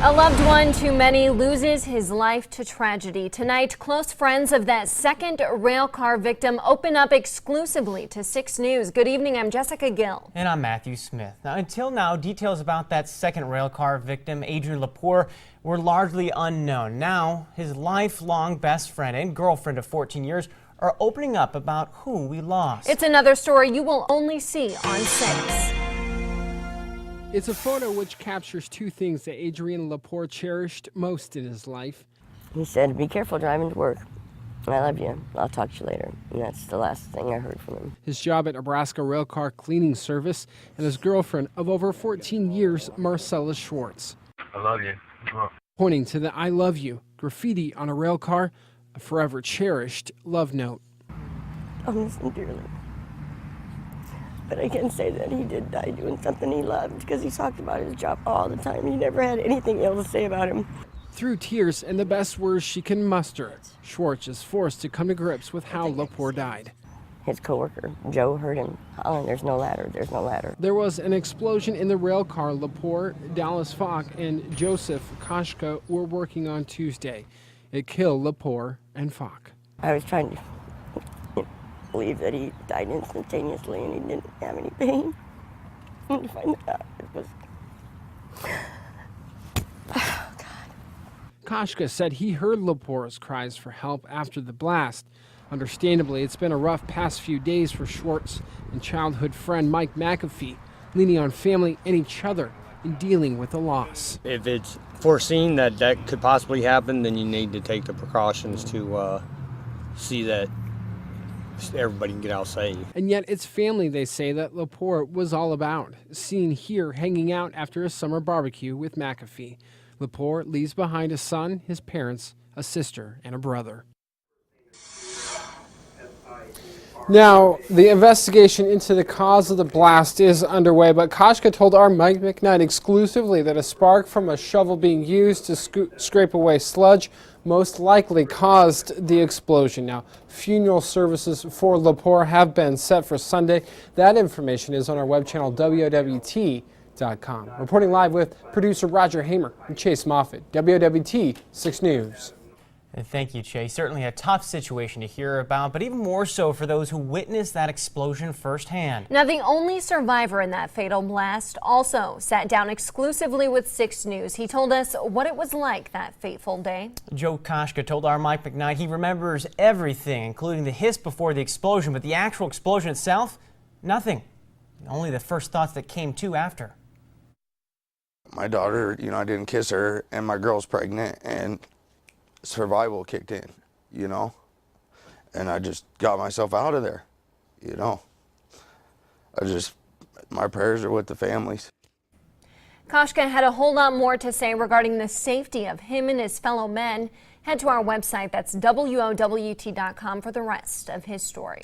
A loved one too many loses his life to tragedy. Tonight, close friends of that second rail car victim open up exclusively to 6 News. Good evening, I'm Jessica Gill. And I'm Matthew Smith. Now, until now, details about that second rail car victim, Adrian LaPour, were largely unknown. Now, his lifelong best friend and girlfriend of 14 years are opening up about who we lost. It's another story you will only see on 6. It's a photo which captures two things that Adrian LaPour cherished most in his life. He said, "Be careful driving to work. I love you. I'll talk to you later." And that's the last thing I heard from him. His job at Nebraska Railcar Cleaning Service and his girlfriend of over 14 years, Marcella Schwartz. I love you. Pointing to the "I love you" graffiti on a rail car, a forever cherished love note. I miss him dearly. But I can say that he did die doing something he loved because he talked about his job all the time. He never had anything ill to say about him. Through tears and the best words she can muster, Schwartz is forced to come to grips with how LaPour died. His coworker, Joe, heard him hollering, "There's no ladder, there's no ladder." There was an explosion in the rail car LaPour, Dallas Falk, and Joseph Koshka were working on Tuesday. It killed LaPour and Falk. I was trying to believe that he died instantaneously and he didn't have any pain. And to find out it was... Oh, God. Koshka said he heard LaPour's cries for help after the blast. Understandably, it's been a rough past few days for Schwartz and childhood friend Mike McAfee, leaning on family and each other in dealing with the loss. If it's foreseen that that could possibly happen, then you need to take the precautions to see that everybody can get out safe. And yet it's family, they say, that LaPour was all about. Seen here hanging out after a summer barbecue with McAfee. LaPour leaves behind a son, his parents, a sister, and a brother. Now, the investigation into the cause of the blast is underway, but Koshka told our Mike McKnight exclusively that a spark from a shovel being used to scrape away sludge most likely caused the explosion. Now, funeral services for LaPour have been set for Sunday. That information is on our web channel, WOWT.com. Reporting live with producer Roger Hamer and Chase Moffitt, WOWT 6 News. And thank you, Chase. Certainly a tough situation to hear about, but even more so for those who witnessed that explosion firsthand. Now, the only survivor in that fatal blast also sat down exclusively with 6 News. He told us what it was like that fateful day. Joe Koshka told our Mike McKnight he remembers everything, including the hiss before the explosion, but the actual explosion itself, nothing. Only the first thoughts that came to after. My daughter, I didn't kiss her, and my girl's pregnant, and survival kicked in, and I just got myself out of there, my prayers are with the families. Koshka had a whole lot more to say regarding the safety of him and his fellow men. Head to our website, that's WOWT.com, for the rest of his story.